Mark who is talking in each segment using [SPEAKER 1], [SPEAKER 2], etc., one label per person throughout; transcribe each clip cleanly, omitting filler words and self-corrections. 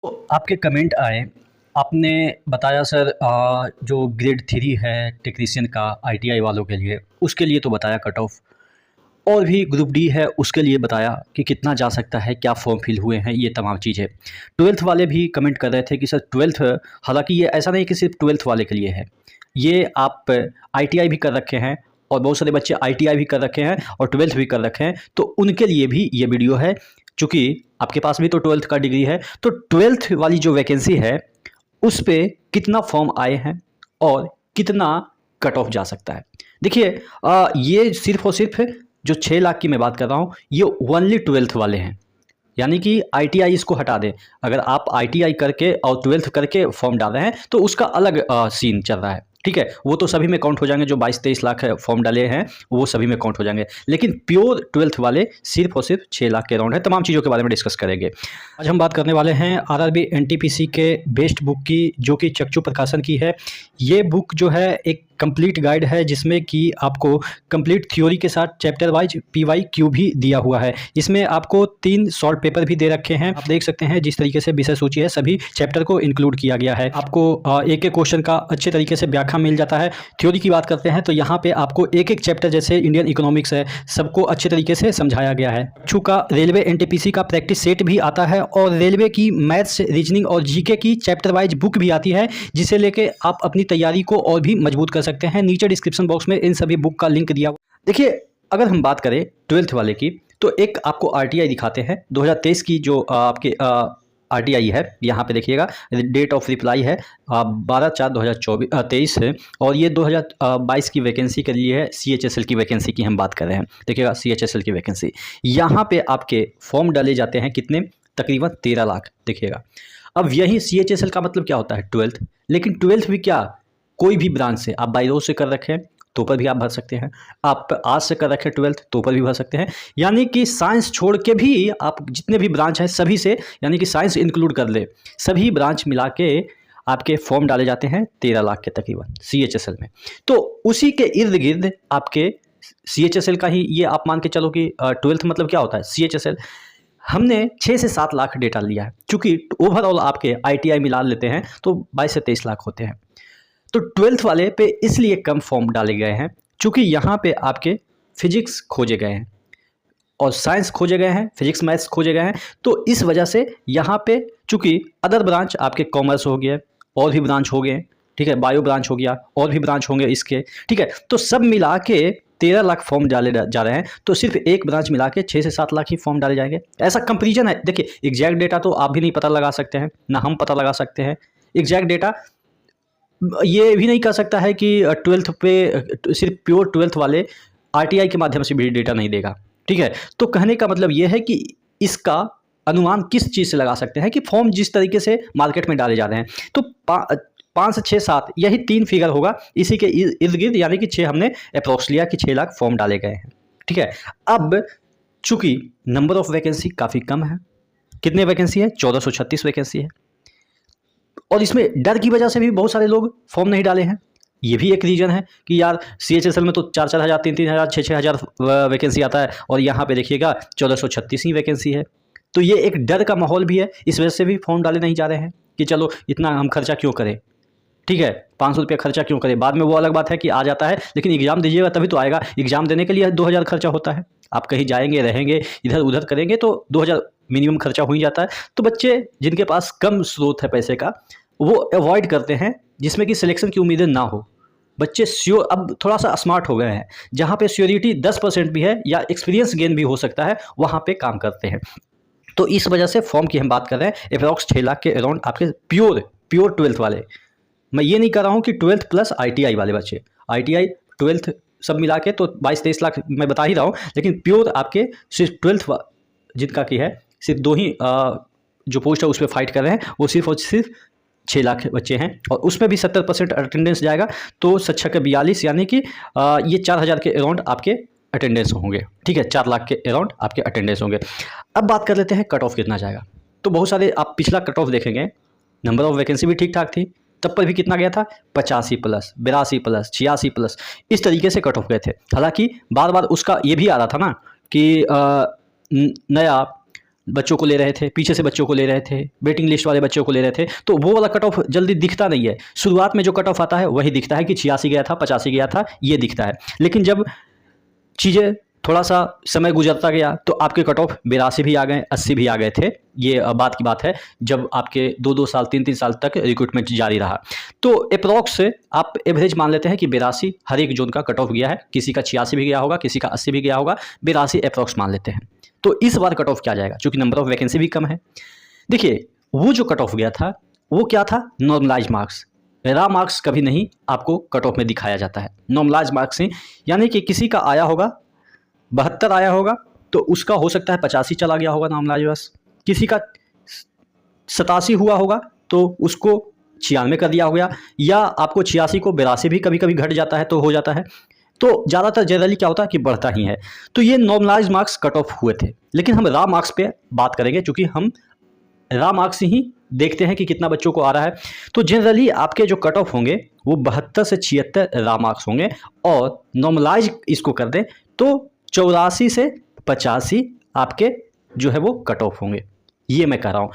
[SPEAKER 1] तो आपके कमेंट आए, आपने बताया सर जो ग्रेड 3 है टेक्नीशियन का आईटीआई वालों के लिए, उसके लिए तो बताया कट ऑफ, और भी ग्रुप डी है उसके लिए बताया कि कितना जा सकता है, क्या फॉर्म फिल हुए हैं, ये तमाम चीज़ें। 12th वाले भी कमेंट कर रहे थे कि सर 12th, हालाँकि ये ऐसा नहीं कि सिर्फ 12th वाले के लिए है, ये आप आईटीआई भी कर रखे हैं और बहुत सारे बच्चे आईटीआई भी कर रखे हैं और 12th भी कर रखे हैं, तो उनके लिए भी ये वीडियो है। चूँकि आपके पास भी तो 12th का डिग्री है, तो 12th वाली जो वैकेंसी है उस पे कितना फॉर्म आए हैं और कितना कट ऑफ जा सकता है। देखिए, ये सिर्फ़ और सिर्फ़ जो 6 लाख की मैं बात कर रहा हूँ, ये ओनली 12th वाले हैं। यानी कि आईटीआई इसको हटा दें। अगर आप आईटीआई करके और 12th करके फॉर्म डाल रहे हैं, तो उसका अलग सीन चल रहा है। ठीक है? वो तो सभी में काउंट हो जाएँगे, जो 22-23 लाख फॉर्म डाले हैं, वो सभी में काउंट हो जाएँगे। लेकिन प्योर 12th वाले सिर्फ़ और सिर्फ़ 6 लाख के अराउंड है। तमाम चीज़ों के बारे में डिस्कस करेंगे। आज हम बात करने वाले हैं आरआरबी एनटीपीसी के बेस्ट बुक की, जो कि चक्षु प्रकाशन की है। ये बुक जो है एक कंप्लीट गाइड है, जिसमें कि आपको कंप्लीट थ्योरी के साथ चैप्टर वाइज पीवाईक्यू भी दिया हुआ है। इसमें आपको 3 शॉर्ट पेपर भी दे रखे हैं। आप देख सकते हैं जिस तरीके से विषय सूची है, सभी चैप्टर को इंक्लूड किया गया है। आपको एक-एक क्वेश्चन का अच्छे तरीके से व्याख्या मिल जाता है। थ्योरी की बात करते हैं तो यहाँ पे आपको एक-एक चैप्टर, जैसे इंडियन इकोनॉमिक्स है, सबको अच्छे तरीके से समझाया गया है। चक्षु का रेलवे एनटीपीसी का प्रैक्टिस सेट भी आता है और रेलवे की मैथ्स, रीजनिंग और जीके की चैप्टर वाइज बुक भी आती है, जिसे लेके आप अपनी तैयारी को और भी मजबूत कर सकते हैं। नीचे डिस्क्रिप्शन बॉक्स में इन सभी बुक का लिंक दिया हुआ। देखिए, अगर हम बात करें 12th वाले की, तो एक आपको आरटीआई दिखाते हैं 2023 की, जो आपके आरटीआई है। यहाँ पे देखिएगा, डेट ऑफ रिप्लाई है 12/4/2023 है, और ये 2022 की वैकेंसी के लिए है। सीएचएसएल की वैकेंसी की हम बात कर रहे हैं। देखिएगा, सीएचएसएल की वैकेंसी, यहाँ पे आपके फॉर्म डाले जाते हैं कितने, तकरीबन 13 लाख। देखिएगा, अब यही सीएचएसएल का मतलब क्या होता है, 12th। लेकिन 12th भी क्या, कोई भी ब्रांच से आप बाई रोड से कर रखे हैं तो पर भी आप भर सकते हैं, आप आर्ट्स से कर रखे हैं 12th तो पर भी भर सकते हैं। यानी कि साइंस छोड़ के भी आप जितने भी ब्रांच हैं सभी से, यानी कि साइंस इंक्लूड कर ले, सभी ब्रांच मिला के आपके फॉर्म डाले जाते हैं 13 लाख के तकरीबन सीएचएसएल में। तो उसी के इर्द गिर्द आपके सीएचएसएल का ही ये आप मान के चलो कि 12th मतलब क्या होता है सीएचएसएल। हमने 6 से 7 लाख डेटा लिया है, चूँकि ओवरऑल आपके आईटीआई मिला लेते हैं तो 22 से 23 लाख होते हैं। तो 12th वाले पे इसलिए कम फॉर्म डाले गए हैं, चूँकि यहाँ पे आपके फिजिक्स खोजे गए हैं और साइंस खोजे गए हैं, फिजिक्स मैथ्स खोजे गए हैं। तो इस वजह से यहाँ पे, चूँकि अदर ब्रांच आपके कॉमर्स हो गया, और भी ब्रांच हो गए, ठीक है, बायो ब्रांच हो गया, और भी ब्रांच होंगे इसके, ठीक है, तो सब मिला के 13 लाख फॉर्म डाले जा रहे हैं। तो सिर्फ एक ब्रांच मिला के 6 से 7 लाख ही फॉर्म डाले जाएंगे, ऐसा कंपेरिजन है। देखिए, एग्जैक्ट डेटा तो आप भी नहीं पता लगा सकते हैं, ना हम पता लगा सकते हैं। एग्जैक्ट डेटा ये भी नहीं कह सकता है कि 12th पे सिर्फ प्योर 12th वाले आरटीआई के माध्यम से भी डेटा नहीं देगा, ठीक है। तो कहने का मतलब ये है कि इसका अनुमान किस चीज़ से लगा सकते हैं कि फॉर्म जिस तरीके से मार्केट में डाले जा रहे हैं, तो 5 से 6, 7 यही 3 फिगर होगा इसी के इर्द गिर्द, यानी कि 6 हमने अप्रोक्स लिया कि 6 लाख फॉर्म डाले गए हैं, ठीक है। अब चूंकि नंबर ऑफ वैकेंसी काफ़ी कम है, कितने वैकेंसी है, 1436 वैकेंसी है, और इसमें डर की वजह से भी बहुत सारे लोग फॉर्म नहीं डाले हैं। ये भी एक रीज़न है कि यार सीएचएसएल में तो 4-4 हज़ार, 3-3 हज़ार, 6-6 हज़ार वैकेंसी आता है, और यहाँ पे देखिएगा 1436 ही वैकेंसी है। तो ये एक डर का माहौल भी है, इस वजह से भी फॉर्म डाले नहीं जा रहे हैं कि चलो इतना हम खर्चा क्यों करें, ठीक है, 500 रुपया खर्चा क्यों करें। बाद में वो अलग बात है कि आ जाता है, लेकिन एग्ज़ाम दीजिएगा तभी तो आएगा। एग्ज़ाम देने के लिए 2000 खर्चा होता है, आप कहीं जाएंगे, रहेंगे, इधर उधर करेंगे तो 2000 मिनिमम खर्चा हो ही जाता है। तो बच्चे जिनके पास कम स्रोत है पैसे का, वो अवॉइड करते हैं जिसमें कि सिलेक्शन की उम्मीदें ना हो। बच्चे श्योर अब थोड़ा सा स्मार्ट हो गए हैं, जहाँ पे श्योरिटी 10% भी है या एक्सपीरियंस गेन भी हो सकता है, वहाँ पे काम करते हैं। तो इस वजह से फॉर्म की हम बात कर रहे हैं अप्रॉक्स 6 लाख के अराउंड आपके प्योर 12th वाले। मैं ये नहीं कर रहा हूँ कि 12th प्लस आईटीआई वाले बच्चे, आईटीआई 12th सब मिला के तो 22-23 लाख मैं बता ही रहा हूँ, लेकिन प्योर आपके सिर्फ 12th जिनका की है, सिर्फ 2 ही जो पोस्ट है उस पर फाइट कर रहे हैं, वो सिर्फ और सिर्फ 6 लाख बच्चे हैं, और उसमें भी 70% अटेंडेंस जाएगा। तो 7 × 42 यानी कि ये 4000 के अराउंड आपके अटेंडेंस होंगे, ठीक है, 4 लाख के अराउंड आपके अटेंडेंस होंगे। अब बात कर लेते हैं कट ऑफ कितना जाएगा। तो बहुत सारे आप पिछला कट ऑफ देखेंगे, नंबर ऑफ वैकेंसी भी ठीक ठाक थी, तब पर भी कितना गया था, 85 प्लस, 82 प्लस, 86 प्लस, इस तरीके से कट ऑफ गए थे। हालांकि बार बार उसका ये भी आ रहा था ना कि नया बच्चों को ले रहे थे, पीछे से बच्चों को ले रहे थे, वेटिंग लिस्ट वाले बच्चों को ले रहे थे, तो वो वाला कट ऑफ जल्दी दिखता नहीं है। शुरुआत में जो कट ऑफ आता है वही दिखता है कि 86 गया था, 85 गया था, ये दिखता है। लेकिन जब चीज़ें थोड़ा सा समय गुजरता गया तो आपके कट ऑफ 82 भी आ गए, 80 भी आ गए थे। ये बात की बात है जब आपके 2-2 साल 3-3 साल तक रिक्रूटमेंट जारी रहा। तो अप्रॉक्स से आप एवरेज मान लेते हैं कि 82 हर एक जोन का कट ऑफ गया है। किसी का 86 भी गया होगा, किसी का 80 भी गया होगा, 82 अप्रॉक्स मान लेते हैं। तो इस बार कट ऑफ क्या जाएगा, चूँकि नंबर ऑफ वैकेंसी भी कम है। देखिए वो जो कट ऑफ गया था वो क्या था, नॉर्मलाइज मार्क्स। रा मार्क्स कभी नहीं आपको कट ऑफ में दिखाया जाता है, नॉर्मलाइज मार्क्स ही। यानी कि किसी का आया होगा 72 आया होगा तो उसका हो सकता है 85 चला गया होगा नॉर्मलाइज मार्क्स। किसी का 87 हुआ होगा तो उसको 96 कर दिया हो गया, या आपको 86 को 82 भी कभी कभी घट जाता है तो हो जाता है। तो ज़्यादातर जनरली क्या होता है कि बढ़ता ही है। तो ये नॉर्मलाइज मार्क्स कट ऑफ हुए थे। लेकिन हम रा मार्क्स पे बात करेंगे क्योंकि हम रा मार्क्स ही देखते हैं कि कितना बच्चों को आ रहा है। तो जनरली आपके जो कट ऑफ होंगे वो 72 से 76 रा मार्क्स होंगे, और नॉर्मलाइज इसको कर दें तो 84 से 85 आपके जो है वो कट ऑफ होंगे। ये मैं कह रहा हूँ।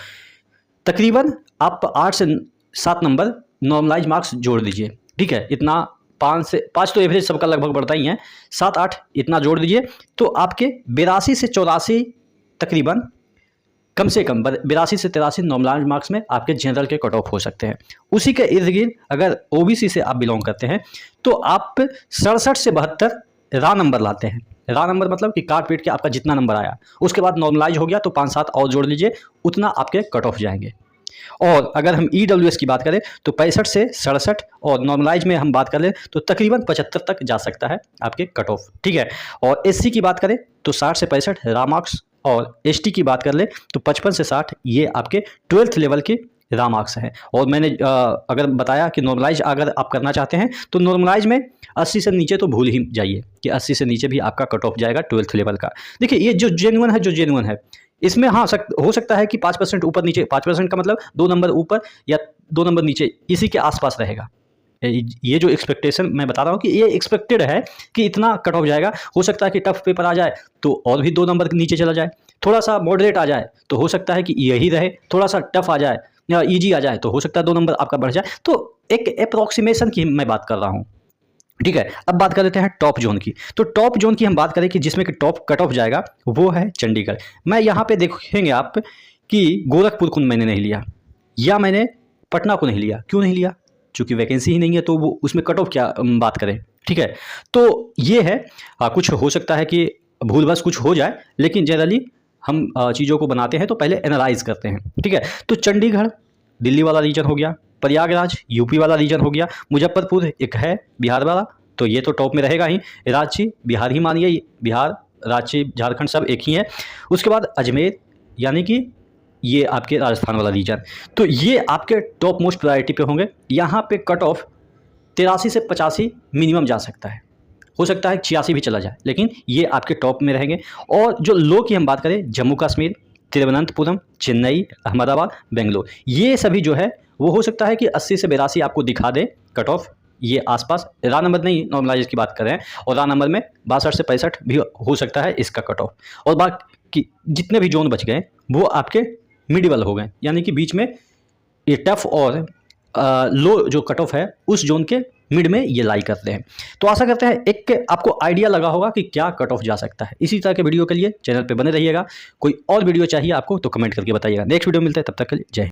[SPEAKER 1] तकरीबन आप 8 से 7 नंबर नॉर्मलाइज मार्क्स जोड़ दीजिए, ठीक है। इतना 5 तो एवरेज सबका लगभग बढ़ता ही है, 7-8 इतना जोड़ दीजिए तो आपके 82 से 84 तकरीबन कम से कम 82 से 83 नॉर्मलाइज मार्क्स में आपके जनरल के कट ऑफ हो सकते हैं। उसी के इर्द गिर्द अगर ओबीसी से आप बिलोंग करते हैं तो आप 67 से 72 रा नंबर लाते हैं। रा नंबर मतलब कि काट पीट के आपका जितना नंबर आया उसके बाद नॉर्मलाइज हो गया तो 5-7 और जोड़ लीजिए, उतना आपके कट ऑफ जाएंगे। और अगर हम EWS की बात करें तो 65 से 67, और नॉर्मलाइज में हम बात कर लें तो तकरीबन 75 तक जा सकता है आपके कट ऑफ, ठीक है। और SC की बात करें तो 60 से 65 रा मार्क्स, और ST की बात कर ले तो 55 से 60 ये आपके 12th लेवल के रा मार्क्स हैं। और मैंने अगर बताया कि नॉर्मलाइज अगर आप करना चाहते हैं तो नॉर्मलाइज में 80 से नीचे तो भूल ही जाइए कि 80 से नीचे भी आपका कट ऑफ जाएगा 12th लेवल का। देखिए ये जो जेन्युइन है इसमें हाँ हो सकता है कि 5% ऊपर नीचे, 5% का मतलब 2 नंबर ऊपर या 2 नंबर नीचे, इसी के आसपास रहेगा। ये जो एक्सपेक्टेशन मैं बता रहा हूँ कि ये एक्सपेक्टेड है कि इतना कट ऑफ जाएगा। हो सकता है कि टफ पेपर आ जाए तो और भी 2 नंबर नीचे चला जाए, थोड़ा सा मॉडरेट आ जाए तो हो सकता है कि यही रहे, थोड़ा सा टफ आ जाए या ईजी आ जाए तो हो सकता है 2 नंबर आपका बढ़ जाए। तो एक अप्रॉक्सीमेशन की मैं बात कर रहा हूँ, ठीक है। अब बात कर लेते हैं टॉप जोन की। तो टॉप जोन की हम बात करें कि जिसमें कि टॉप कट ऑफ जाएगा वो है चंडीगढ़। मैं यहाँ पे देखेंगे आप कि गोरखपुर को मैंने नहीं लिया या मैंने पटना को नहीं लिया। क्यों नहीं लिया? चूँकि वैकेंसी ही नहीं है तो वो उसमें कट ऑफ क्या बात करें, ठीक है। तो ये है कुछ हो सकता है कि भूलवश कुछ हो जाए, लेकिन जनरली हम चीज़ों को बनाते हैं तो पहले एनालाइज करते हैं, ठीक है। तो चंडीगढ़ दिल्ली वाला रीजन हो गया, प्रयागराज यूपी वाला रीजन हो गया, मुजफ्फरपुर एक है बिहार वाला तो ये तो टॉप में रहेगा ही, रांची बिहार ही मानिए, बिहार रांची झारखंड सब एक ही है। उसके बाद अजमेर यानी कि ये आपके राजस्थान वाला रीजन, तो ये आपके टॉप मोस्ट प्रायोरिटी पे होंगे। यहाँ पे कट ऑफ 83 से 85 मिनिमम जा सकता है, हो सकता है 86 भी चला जाए, लेकिन ये आपके टॉप में रहेंगे। और जो लो की हम बात करें, जम्मू कश्मीर, तिरुवनंतपुरम, चेन्नई, अहमदाबाद, बेंगलोर, ये सभी जो है वो हो सकता है कि 80 से 82 आपको दिखा दे कट ऑफ, ये आसपास। रा नंबर नहीं, नॉर्मलाइज की बात कर रहे हैं, और रा नंबर में 62 से 65 भी हो सकता है इसका कट ऑफ। और बाकी जितने भी जोन बच गए वो आपके मिडिवल हो गए, यानी कि बीच में ये टफ और लो जो कट ऑफ है उस जोन के मिड में ये लाई करते हैं। तो आशा करते हैं एक आपको आइडिया लगा होगा कि क्या कट ऑफ जा सकता है। इसी तरह के वीडियो के लिए चैनल पे बने रहिएगा। कोई और वीडियो चाहिए आपको तो कमेंट करके बताइएगा। नेक्स्ट वीडियो मिलते हैं, तब तक के लिए जय हिंद।